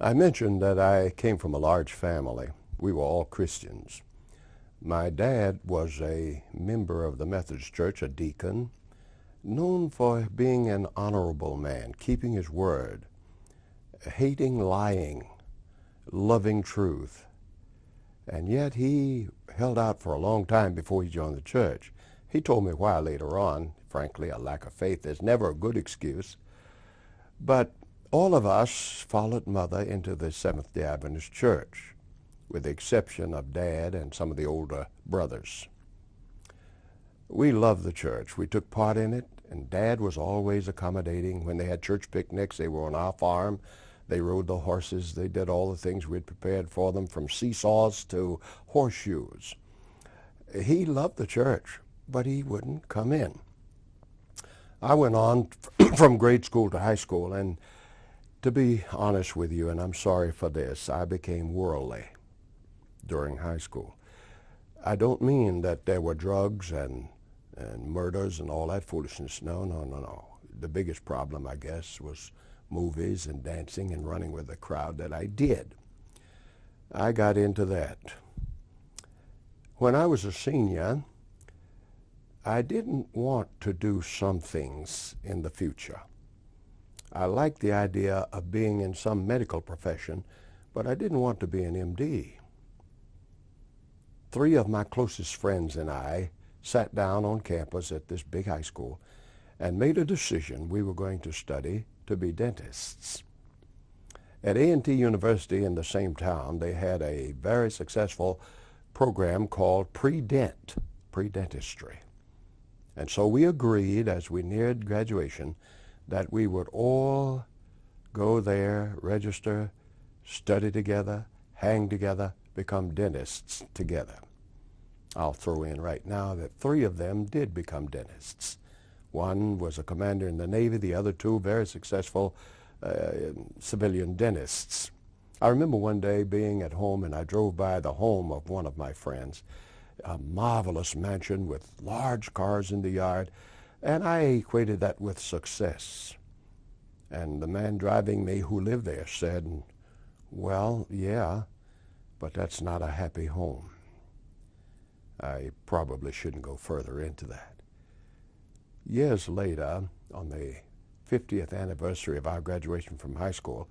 I mentioned that I came from a large family. We were all Christians. My dad was a member of the Methodist Church, a deacon, known for being an honorable man, keeping his word, hating lying, loving truth. And yet he held out for a long time before he joined the church. He told me why later on. Frankly, a lack of faith is never a good excuse. But all of us followed Mother into the Seventh-day Adventist Church, with the exception of Dad and some of the older brothers. We loved the church. We took part in it, and Dad was always accommodating. When they had church picnics, they were on our farm. They rode the horses. They did all the things we'd prepared for them, from seesaws to horseshoes. He loved the church, but he wouldn't come in. I went on from grade school to high school, and to be honest with you, and I'm sorry for this, I became worldly during high school. I don't mean that there were drugs and murders and all that foolishness. No. The biggest problem, I guess, was movies and dancing and running with the crowd that I did. I got into that. When I was a senior, I didn't want to do some things in the future. I liked the idea of being in some medical profession, but I didn't want to be an MD. 3 of my closest friends and I sat down on campus at this big high school and made a decision we were going to study to be dentists. At A&T University in the same town, they had a very successful program called Pre-Dent, pre-dentistry. And so we agreed as we neared graduation that we would all go there, register, study together, hang together, become dentists together. I'll throw in right now that 3 of them did become dentists. One was a commander in the Navy, the other 2 very successful civilian dentists. I remember one day being at home, and I drove by the home of one of my friends, a marvelous mansion with large cars in the yard, and I equated that with success. And the man driving me who lived there said, "Well, yeah, but that's not a happy home." I probably shouldn't go further into that. Years later, on the 50th anniversary of our graduation from high school,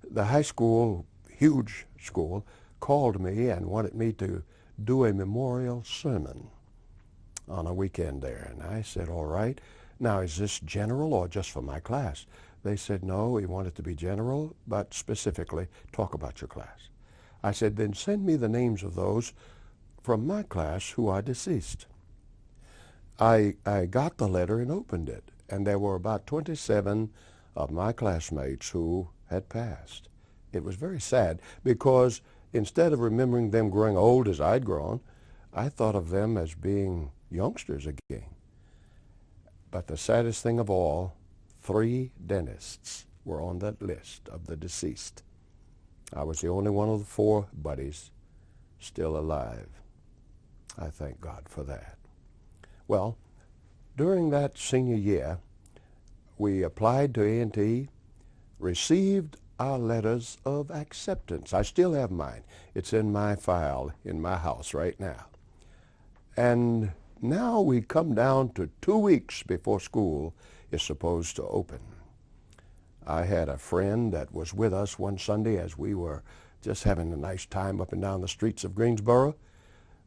the high school, huge school, called me and wanted me to do a memorial sermon on a weekend there. And I said, all right. Now, is this general or just for my class? They said, no, we want it to be general, but specifically talk about your class. I said, then send me the names of those from my class who are deceased. I got the letter and opened it, and there were about 27 of my classmates who had passed. It was very sad because instead of remembering them growing old as I'd grown, I thought of them as being youngsters again. But the saddest thing of all, 3 dentists were on that list of the deceased. I was the only one of the 4 buddies still alive. I thank God for that. Well, during that senior year, we applied to A&T, received our letters of acceptance. I still have mine. It's in my file in my house right now. And now we come down to 2 weeks before school is supposed to open. I had a friend that was with us one Sunday as we were just having a nice time up and down the streets of Greensboro.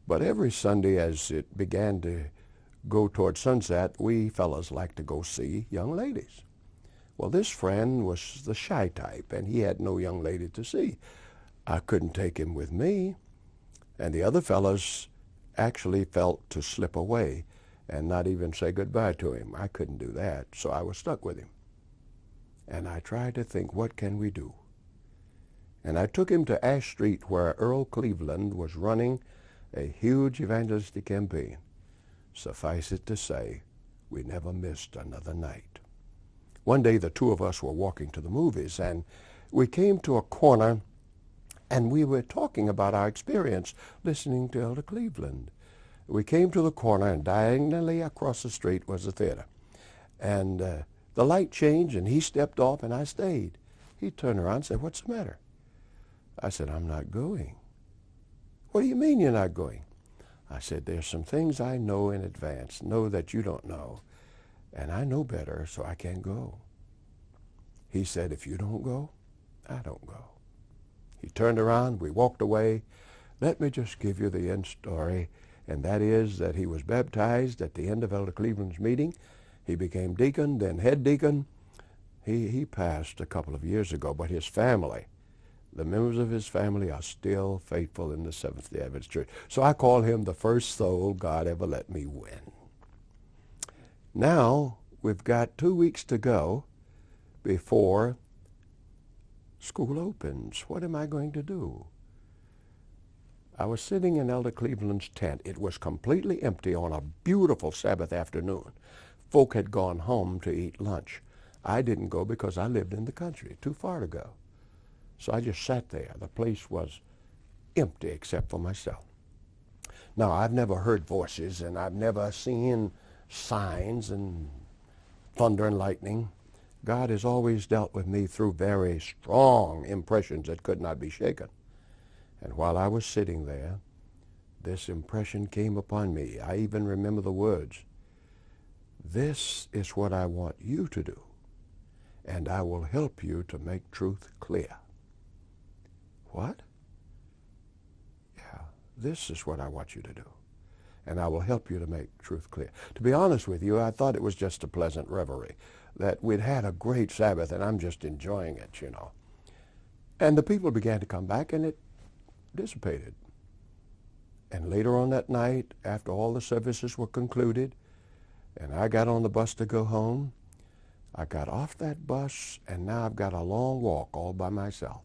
But every Sunday as it began to go toward sunset, we fellas like to go see young ladies. Well, this friend was the shy type, and he had no young lady to see. I couldn't take him with me, and the other fellas actually felt to slip away and not even say goodbye to him. I couldn't do that, so I was stuck with him. And I tried to think, what can we do? And I took him to Ash Street, where Earl Cleveland was running a huge evangelistic campaign. Suffice it to say, we never missed another night. One day the 2 of us were walking to the movies, and we came to a corner, and we were talking about our experience listening to Elder Cleveland. We came to the corner, and diagonally across the street was the theater. And the light changed, and he stepped off, and I stayed. He turned around and said, "What's the matter?" I said, I'm not going. What do you mean you're not going? I said, there's some things I know in advance, know that you don't know, and I know better, so I can't go. He said, if you don't go, I don't go. He turned around, we walked away. Let me just give you the end story, and that is that he was baptized at the end of Elder Cleveland's meeting. He became deacon, then head deacon. He passed a couple of years ago, but his family, the members of his family are still faithful in the Seventh-day Adventist Church. So I call him the first soul God ever let me win. Now, we've got 2 weeks to go before school opens. What am I going to do? I was sitting in Elder Cleveland's tent. It was completely empty on a beautiful Sabbath afternoon. Folk had gone home to eat lunch. I didn't go because I lived in the country, too far to go. So I just sat there. The place was empty except for myself. Now, I've never heard voices, and I've never seen signs and thunder and lightning. God has always dealt with me through very strong impressions that could not be shaken. And while I was sitting there, this impression came upon me. I even remember the words, "This is what I want you to do, and I will help you to make truth clear." What? Yeah, this is what I want you to do, and I will help you to make truth clear. To be honest with you, I thought it was just a pleasant reverie, that we'd had a great Sabbath, and I'm just enjoying it, you know. And the people began to come back, and it dissipated. And later on that night, after all the services were concluded, and I got on the bus to go home, I got off that bus, and now I've got a long walk all by myself.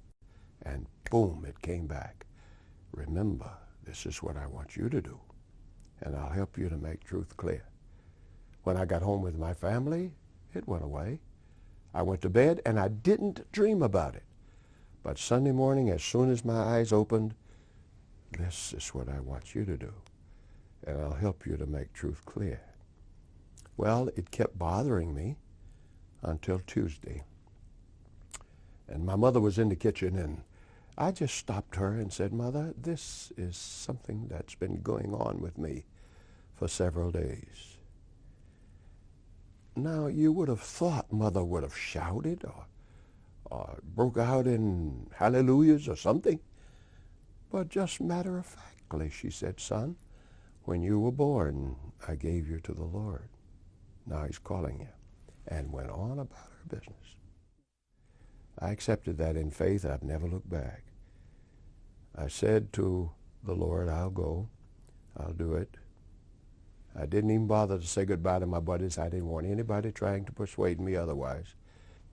And boom, it came back. Remember, this is what I want you to do, and I'll help you to make truth clear. When I got home with my family, it went away. I went to bed, and I didn't dream about it. But Sunday morning, as soon as my eyes opened, this is what I want you to do, and I'll help you to make truth clear. Well, it kept bothering me until Tuesday. And my mother was in the kitchen, and I just stopped her and said, "Mother, this is something that's been going on with me for several days." Now, you would have thought Mother would have shouted or broke out in hallelujahs or something. But just matter-of-factly, she said, "Son, when you were born, I gave you to the Lord. Now he's calling you," and went on about her business. I accepted that in faith. I've never looked back. I said to the Lord, I'll go. I'll do it. I didn't even bother to say goodbye to my buddies. I didn't want anybody trying to persuade me otherwise.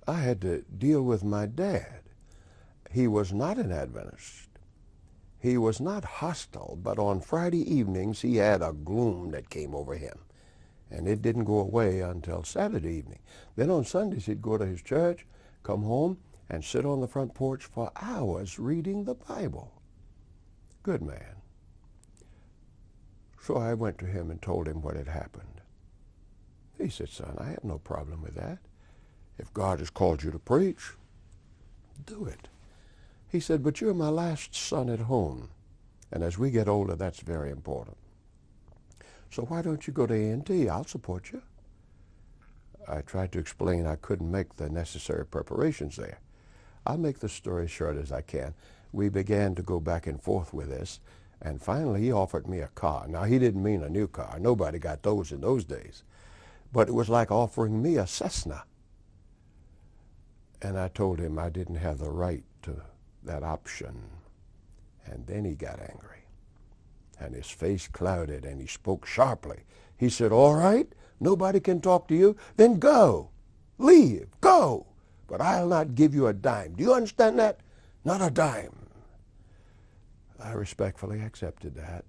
I had to deal with my dad. He was not an Adventist. He was not hostile, but on Friday evenings he had a gloom that came over him. And it didn't go away until Saturday evening. Then on Sundays he'd go to his church, come home, and sit on the front porch for hours reading the Bible. Good man. So I went to him and told him what had happened. He said, "Son, I have no problem with that. If God has called you to preach, do it." He said, "But you're my last son at home. And as we get older, that's very important. So why don't you go to A&T? I'll support you." I tried to explain I couldn't make the necessary preparations there. I'll make the story short as I can. We began to go back and forth with this, and finally he offered me a car. Now, he didn't mean a new car. Nobody got those in those days. But it was like offering me a Cessna. And I told him I didn't have the right to that option. And then he got angry. And his face clouded, and he spoke sharply. He said, "All right, nobody can talk to you. Then go. Leave. Go. But I'll not give you a dime. Do you understand that? Not a dime." I respectfully accepted that.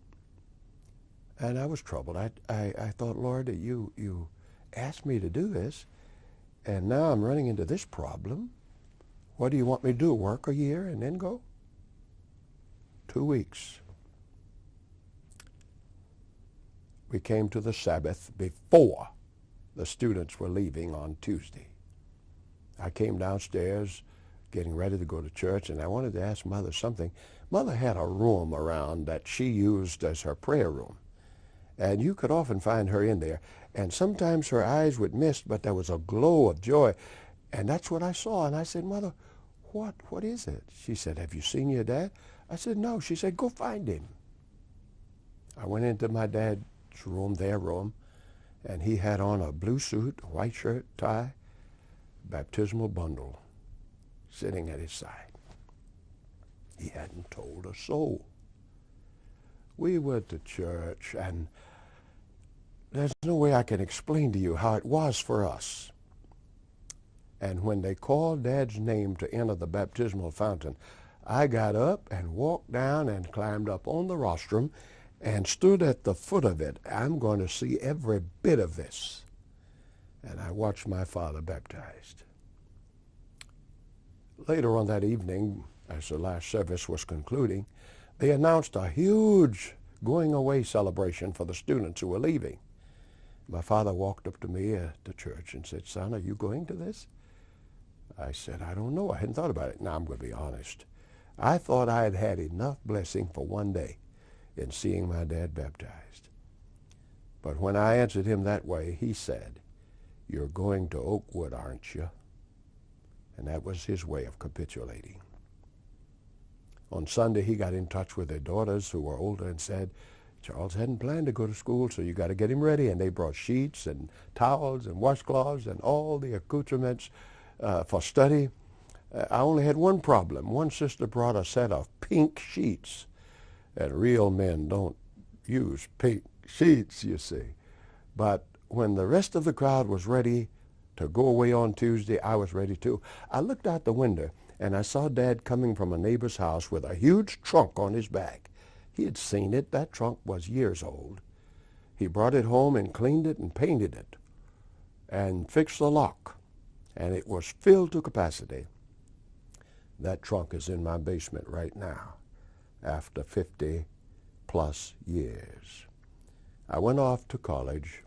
And I was troubled. I thought, Lord, you asked me to do this, and now I'm running into this problem. What do you want me to do, work a year and then go? 2 weeks. We came to the Sabbath before the students were leaving on Tuesday. I came downstairs, getting ready to go to church, and I wanted to ask Mother something. Mother had a room around that she used as her prayer room, and you could often find her in there. And sometimes her eyes would mist, but there was a glow of joy, and that's what I saw. And I said, Mother, what is it? She said, have you seen your dad? I said, no. She said, go find him. I went into my dad's room, their room, and he had on a blue suit, a white shirt, tie, baptismal bundle sitting at his side. He hadn't told a soul. We went to church, and there's no way I can explain to you how it was for us. And when they called Dad's name to enter the baptismal fountain, I got up and walked down and climbed up on the rostrum and stood at the foot of it. I'm going to see every bit of this. And I watched my father baptized. Later on that evening, as the last service was concluding, they announced a huge going-away celebration for the students who were leaving. My father walked up to me at the church and said, son, are you going to this? I said, I don't know. I hadn't thought about it. Now, I'm going to be honest. I thought I had had enough blessing for one day in seeing my dad baptized. But when I answered him that way, he said, you're going to Oakwood, aren't you? And that was his way of capitulating. On Sunday, he got in touch with their daughters who were older and said, Charles hadn't planned to go to school, so you got to get him ready. And they brought sheets and towels and washcloths and all the accoutrements for study. I only had one problem. One sister brought a set of pink sheets, and real men don't use pink sheets, you see. But when the rest of the crowd was ready to go away on Tuesday, I was ready too. I looked out the window, and I saw Dad coming from a neighbor's house with a huge trunk on his back. He had seen it. That trunk was years old. He brought it home and cleaned it and painted it and fixed the lock, and it was filled to capacity. That trunk is in my basement right now after 50-plus years. I went off to college.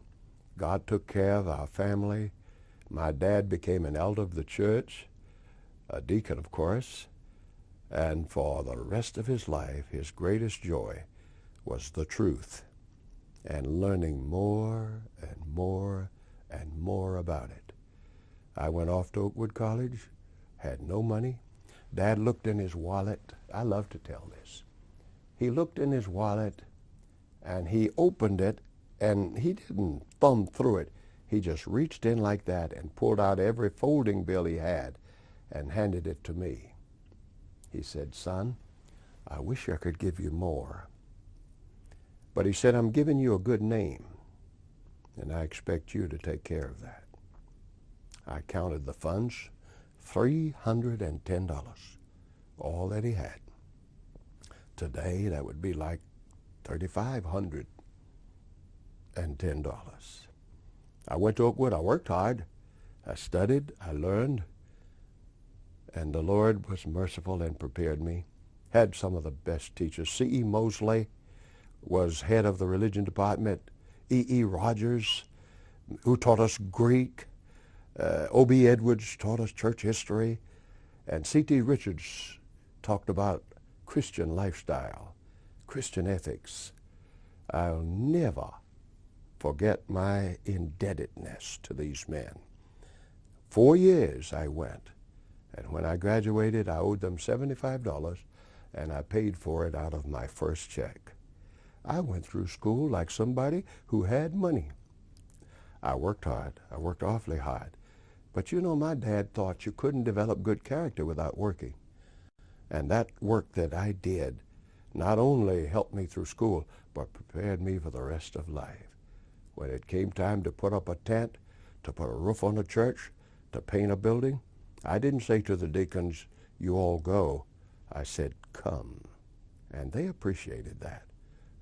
God took care of our family. My dad became an elder of the church, a deacon, of course, and for the rest of his life, his greatest joy was the truth and learning more and more and more about it. I went off to Oakwood College, had no money. Dad looked in his wallet. I love to tell this. He looked in his wallet, and he opened it, and he didn't thumb through it. He just reached in like that and pulled out every folding bill he had and handed it to me. He said, son, I wish I could give you more. But he said, I'm giving you a good name, and I expect you to take care of that. I counted the funds, $310, all that he had. Today, that would be like $3,510. I went to Oakwood. I worked hard. I studied. I learned. And the Lord was merciful and prepared me. Had some of the best teachers. C.E. Mosley was head of the religion department. E.E. Rogers, who taught us Greek. O.B. Edwards taught us church history. And C.T. Richards talked about Christian lifestyle, Christian ethics. I'll never forget my indebtedness to these men. 4 years I went. And when I graduated, I owed them $75, and I paid for it out of my first check. I went through school like somebody who had money. I worked hard. I worked awfully hard. But you know, my dad thought you couldn't develop good character without working. And that work that I did not only helped me through school, but prepared me for the rest of life. When it came time to put up a tent, to put a roof on a church, to paint a building, I didn't say to the deacons, you all go. I said, come. And they appreciated that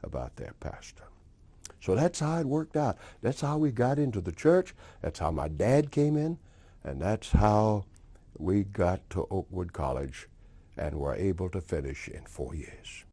about their pastor. So that's how it worked out. That's how we got into the church. That's how my dad came in. And that's how we got to Oakwood College and were able to finish in 4 years.